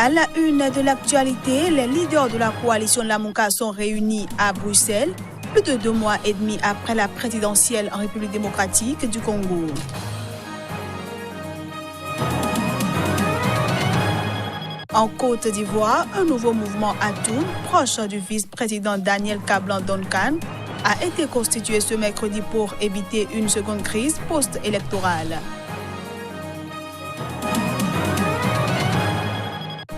À la une de l'actualité, les leaders de la coalition Lamuka sont réunis à Bruxelles, plus de 2 mois et demi après la présidentielle en République démocratique du Congo. En Côte d'Ivoire, un nouveau mouvement Atoum, proche du vice-président Daniel Kablan-Duncan, a été constitué ce mercredi pour éviter une seconde crise post-électorale.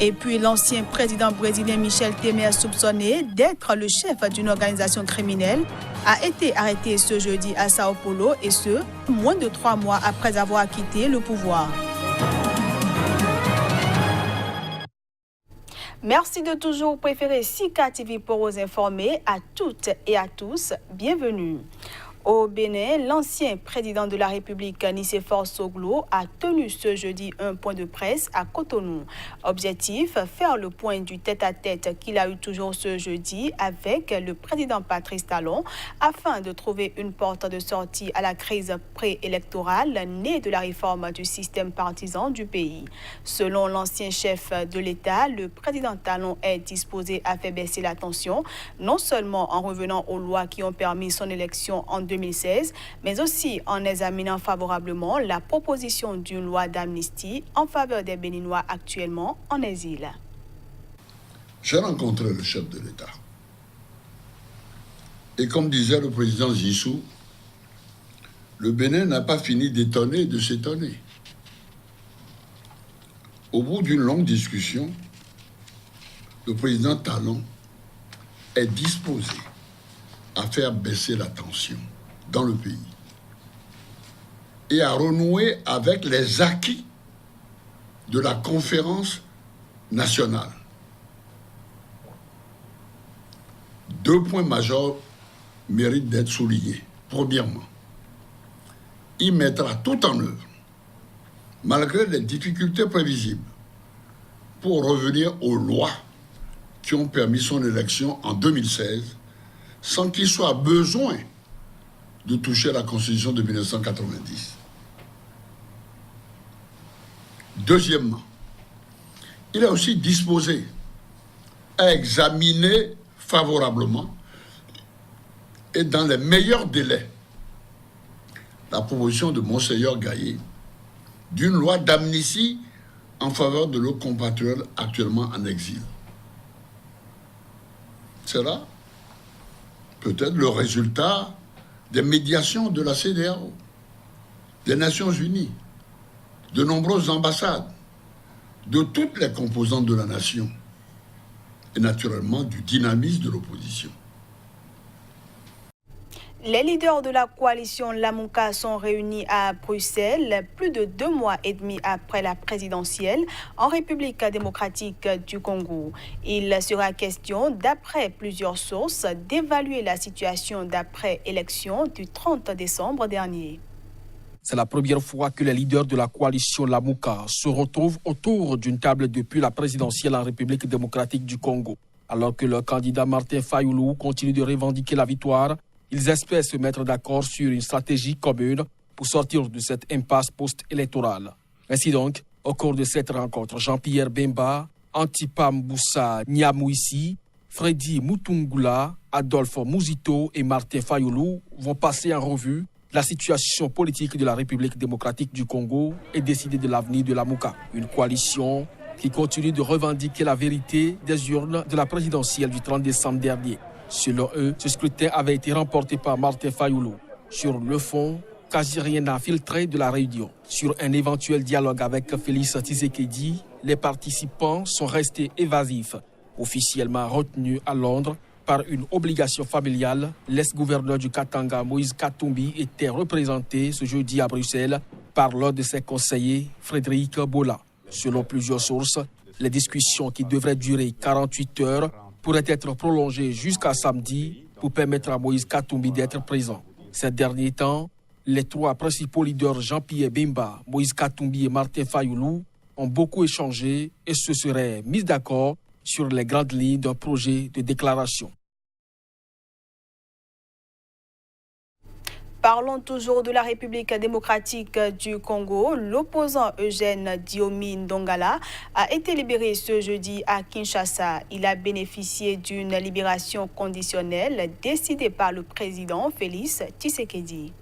Et puis l'ancien président brésilien Michel Temer, soupçonné d'être le chef d'une organisation criminelle, a été arrêté ce jeudi à Sao Paulo, et ce, moins de 3 mois après avoir quitté le pouvoir. Merci de toujours préférer Sika TV pour vous informer. À toutes et à tous, bienvenue. Au Bénin, l'ancien président de la République, Nicéphore Soglo, a tenu ce jeudi un point de presse à Cotonou. Objectif, faire le point du tête-à-tête qu'il a eu toujours ce jeudi avec le président Patrice Talon afin de trouver une porte de sortie à la crise préélectorale née de la réforme du système partisan du pays. Selon l'ancien chef de l'État, le président Talon est disposé à faire baisser la tension, non seulement en revenant aux lois qui ont permis son élection en 2016, mais aussi en examinant favorablement la proposition d'une loi d'amnistie en faveur des Béninois actuellement en exil. J'ai rencontré le chef de l'État. Et comme disait le président Zissou, le Bénin n'a pas fini d'étonner et de s'étonner. Au bout d'une longue discussion, le président Talon est disposé à faire baisser la tension dans le pays et à renouer avec les acquis de la conférence nationale. 2 points majeurs méritent d'être soulignés. Premièrement, il mettra tout en œuvre, malgré les difficultés prévisibles, pour revenir aux lois qui ont permis son élection en 2016, sans qu'il soit besoin de toucher la Constitution de 1990. Deuxièmement, il est aussi disposé à examiner favorablement et dans les meilleurs délais la proposition de Monseigneur Gaillé d'une loi d'amnistie en faveur de nos compatriotes actuellement en exil. C'est là peut-être le résultat des médiations de la CEDEAO, des Nations Unies, de nombreuses ambassades, de toutes les composantes de la nation et naturellement du dynamisme de l'opposition. Les leaders de la coalition Lamuka sont réunis à Bruxelles plus de 2 mois et demi après la présidentielle en République démocratique du Congo. Il sera question, d'après plusieurs sources, d'évaluer la situation d'après-élection du 30 décembre dernier. C'est la première fois que les leaders de la coalition Lamuka se retrouvent autour d'une table depuis la présidentielle en République démocratique du Congo. Alors que le candidat Martin Fayoulou continue de revendiquer la victoire, ils espèrent se mettre d'accord sur une stratégie commune pour sortir de cette impasse post-électorale. Ainsi donc, au cours de cette rencontre, Jean-Pierre Bemba, Antipa Mboussa Nyamouissi, Freddy Mutungula, Adolphe Mouzito et Martin Fayoulou vont passer en revue la situation politique de la République démocratique du Congo et décider de l'avenir de la Lamuka. Une coalition qui continue de revendiquer la vérité des urnes de la présidentielle du 30 décembre dernier. Selon eux, ce scrutin avait été remporté par Martin Fayoulou. Sur le fond, quasi rien n'a filtré de la réunion. Sur un éventuel dialogue avec Félix Tshisekedi, les participants sont restés évasifs. Officiellement retenus à Londres par une obligation familiale, l'ex-gouverneur du Katanga, Moïse Katumbi, était représenté ce jeudi à Bruxelles par l'un de ses conseillers, Frédéric Bola. Selon plusieurs sources, les discussions qui devraient durer 48 heures pourraient être prolongées jusqu'à samedi pour permettre à Moïse Katumbi d'être présent. Ces derniers temps, les 3 principaux leaders Jean-Pierre Bemba, Moïse Katumbi et Martin Fayoulou ont beaucoup échangé et se seraient mis d'accord sur les grandes lignes d'un projet de déclaration. Parlons toujours de la République démocratique du Congo. L'opposant Eugène Diomi Ndongala a été libéré ce jeudi à Kinshasa. Il a bénéficié d'une libération conditionnelle décidée par le président Félix Tshisekedi.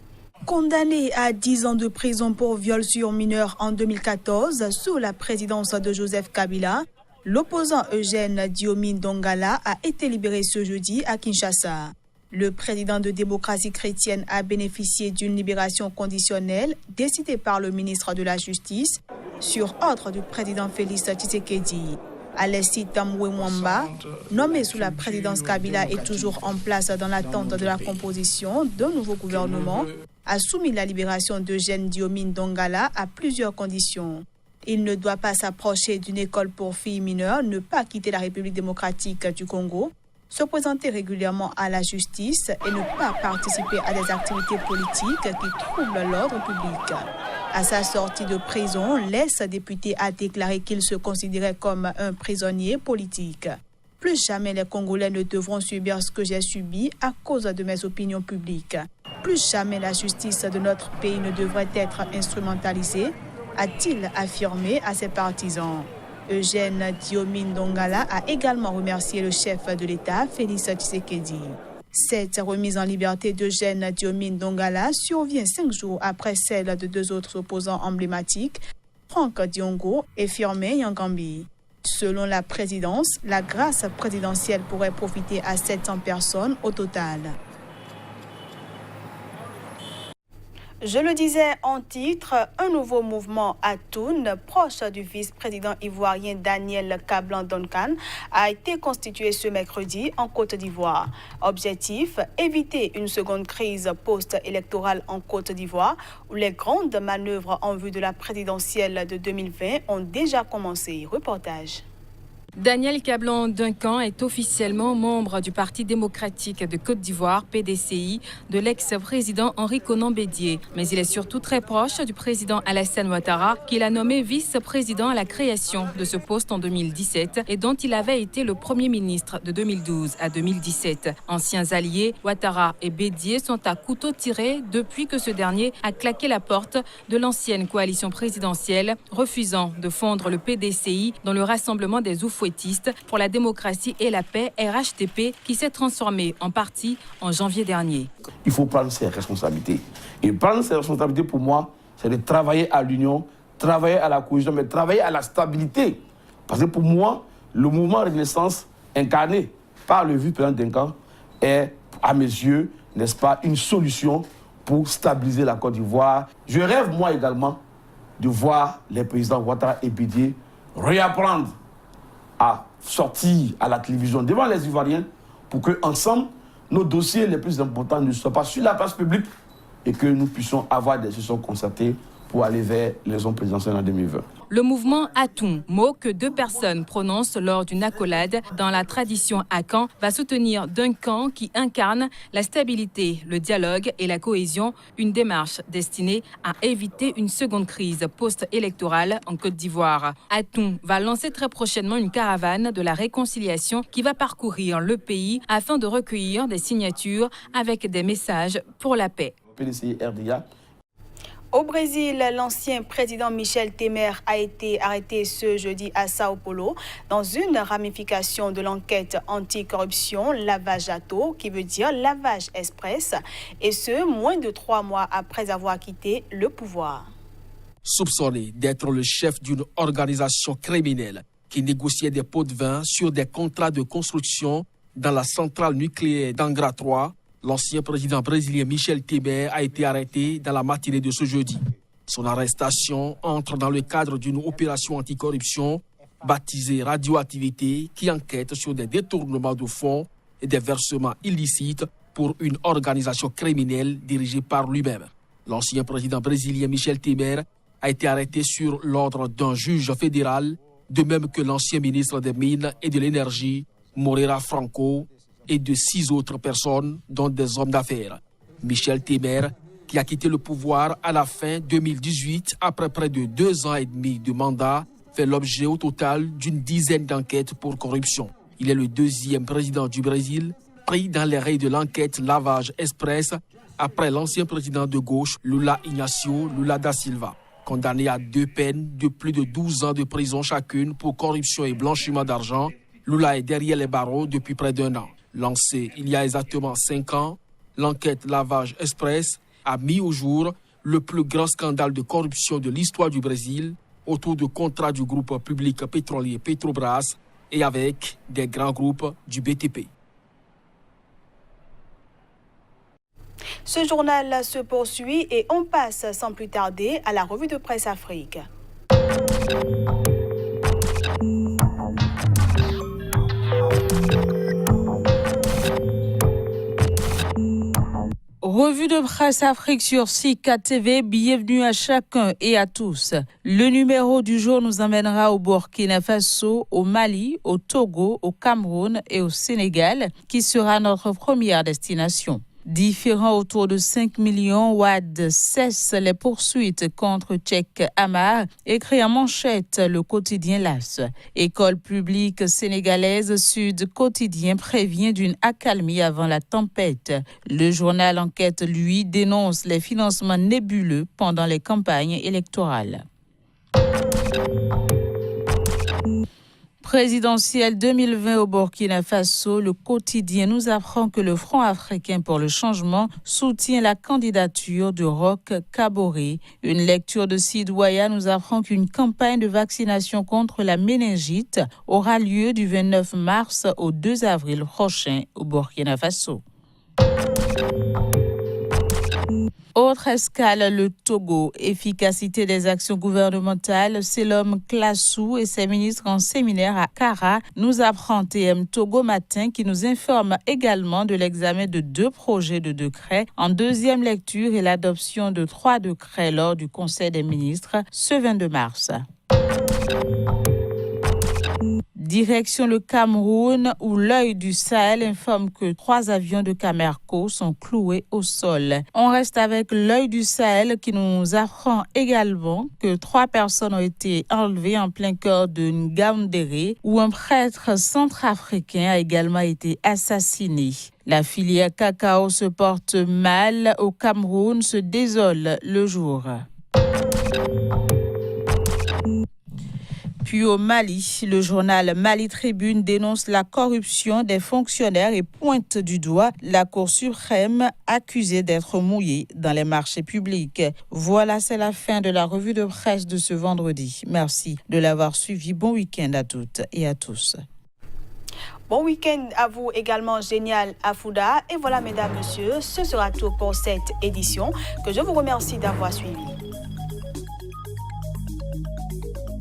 Condamné à 10 ans de prison pour viol sur mineur en 2014 sous la présidence de Joseph Kabila, l'opposant Eugène Diomi Ndongala a été libéré ce jeudi à Kinshasa. Le président de Démocratie chrétienne a bénéficié d'une libération conditionnelle décidée par le ministre de la Justice sur ordre du président Félix Tshisekedi. Alessi Tambwe Mwamba, nommé sous la présidence Kabila et toujours en place dans l'attente de la composition d'un nouveau gouvernement, a soumis la libération d'Eugène Diomi Ndongala à plusieurs conditions. Il ne doit pas s'approcher d'une école pour filles mineures, ne pas quitter la République démocratique du Congo, se présenter régulièrement à la justice et ne pas participer à des activités politiques qui troublent l'ordre public. À sa sortie de prison, l'ex-député a déclaré qu'il se considérait comme un prisonnier politique. Plus jamais les Congolais ne devront subir ce que j'ai subi à cause de mes opinions publiques. Plus jamais la justice de notre pays ne devrait être instrumentalisée, a-t-il affirmé à ses partisans. Eugène Diomi Ndongala a également remercié le chef de l'État, Félix Tshisekedi. Cette remise en liberté d'Eugène Diomi Ndongala survient 5 jours après celle de 2 autres opposants emblématiques, Franck Diongo et Firmin Yangambi. Selon la présidence, la grâce présidentielle pourrait profiter à 700 personnes au total. Je le disais en titre, un nouveau mouvement Atoun, proche du vice-président ivoirien Daniel Kablan-Duncan, a été constitué ce mercredi en Côte d'Ivoire. Objectif, éviter une seconde crise post-électorale en Côte d'Ivoire, où les grandes manœuvres en vue de la présidentielle de 2020 ont déjà commencé. Reportage. Daniel Kablan-Duncan est officiellement membre du Parti démocratique de Côte d'Ivoire, PDCI, de l'ex-président Henri Konan Bédié. Mais il est surtout très proche du président Alassane Ouattara, qu'il a nommé vice-président à la création de ce poste en 2017 et dont il avait été le premier ministre de 2012 à 2017. Anciens alliés, Ouattara et Bédié sont à couteau tiré depuis que ce dernier a claqué la porte de l'ancienne coalition présidentielle, refusant de fondre le PDCI dans le rassemblement des oufouettistes pour la démocratie et la paix, RHDP, qui s'est transformé en parti en janvier dernier. Il faut prendre ses responsabilités. Et prendre ses responsabilités, pour moi, c'est de travailler à l'union, travailler à la cohésion, mais travailler à la stabilité. Parce que pour moi, le mouvement Renaissance incarné par le vice-président Duncan est, à mes yeux, n'est-ce pas, une solution pour stabiliser la Côte d'Ivoire. Je rêve, moi également, de voir les présidents Ouattara et Bédié réapprendre à sortir à la télévision devant les Ivoiriens pour que, ensemble, nos dossiers les plus importants ne soient pas sur la place publique et que nous puissions avoir des décisions concertées pour aller vers les élections présidentielles en 2020. Le mouvement Atoun, mot que 2 personnes prononcent lors d'une accolade dans la tradition Akan, va soutenir Duncan qui incarne la stabilité, le dialogue et la cohésion, une démarche destinée à éviter une seconde crise post-électorale en Côte d'Ivoire. Atoun va lancer très prochainement une caravane de la réconciliation qui va parcourir le pays afin de recueillir des signatures avec des messages pour la paix. PDCI RDA. Au Brésil, l'ancien président Michel Temer a été arrêté ce jeudi à Sao Paulo dans une ramification de l'enquête anticorruption Lava-Jato, qui veut dire lavage express, et ce, moins de 3 mois après avoir quitté le pouvoir. Soupçonné d'être le chef d'une organisation criminelle qui négociait des pots de vin sur des contrats de construction dans la centrale nucléaire d'Angra 3, l'ancien président brésilien Michel Temer a été arrêté dans la matinée de ce jeudi. Son arrestation entre dans le cadre d'une opération anticorruption baptisée Radioactivité qui enquête sur des détournements de fonds et des versements illicites pour une organisation criminelle dirigée par lui-même. L'ancien président brésilien Michel Temer a été arrêté sur l'ordre d'un juge fédéral, de même que l'ancien ministre des Mines et de l'Énergie, Moreira Franco, et de 6 autres personnes, dont des hommes d'affaires. Michel Temer, qui a quitté le pouvoir à la fin 2018 après près de 2 ans et demi de mandat, fait l'objet au total d'une dizaine d'enquêtes pour corruption. Il est le 2e président du Brésil pris dans les rails de l'enquête Lavage Express après l'ancien président de gauche Lula Ignacio Lula da Silva, condamné à 2 peines de plus de 12 ans de prison chacune pour corruption et blanchiment d'argent. Lula est derrière les barreaux depuis près d'1 an. Lancée il y a exactement 5 ans, l'enquête Lavage Express a mis au jour le plus grand scandale de corruption de l'histoire du Brésil autour de contrats du groupe public pétrolier Petrobras et avec des grands groupes du BTP. Ce journal se poursuit et on passe sans plus tarder à la revue de presse Afrique. Revue de presse Afrique sur SICA TV, bienvenue à chacun et à tous. Le numéro du jour nous emmènera au Burkina Faso, au Mali, au Togo, au Cameroun et au Sénégal, qui sera notre première destination. Différents autour de 5 millions, Wad cesse les poursuites contre Cheikh Amar, écrit en manchette le quotidien LAS. École publique sénégalaise Sud Quotidien prévient d'une accalmie avant la tempête. Le journal Enquête, lui, dénonce les financements nébuleux pendant les campagnes électorales. Présidentielle 2020 au Burkina Faso, le quotidien nous apprend que le Front africain pour le changement soutient la candidature de Roch Kaboré. Une lecture de Sidouaya nous apprend qu'une campagne de vaccination contre la méningite aura lieu du 29 mars au 2 avril prochain au Burkina Faso. Autre escale, le Togo. Efficacité des actions gouvernementales, c'est l'homme Classou et ses ministres en séminaire à Kara, nous apprend TM Togo Matin, qui nous informe également de l'examen de 2 projets de décrets en 2e lecture et l'adoption de 3 décrets lors du Conseil des ministres ce 22 mars. Direction le Cameroun, où l'œil du Sahel informe que 3 avions de Camerco sont cloués au sol. On reste avec l'œil du Sahel qui nous apprend également que 3 personnes ont été enlevées en plein cœur de Ngaoundéré, où un prêtre centrafricain a également été assassiné. La filière cacao se porte mal au Cameroun, se désole le jour. Puis au Mali, le journal Mali Tribune dénonce la corruption des fonctionnaires et pointe du doigt la Cour suprême accusée d'être mouillée dans les marchés publics. Voilà, c'est la fin de la revue de presse de ce vendredi. Merci de l'avoir suivi. Bon week-end à toutes et à tous. Bon week-end à vous également, Génial Afouda. Et voilà, mesdames, messieurs, ce sera tout pour cette édition que je vous remercie d'avoir suivi.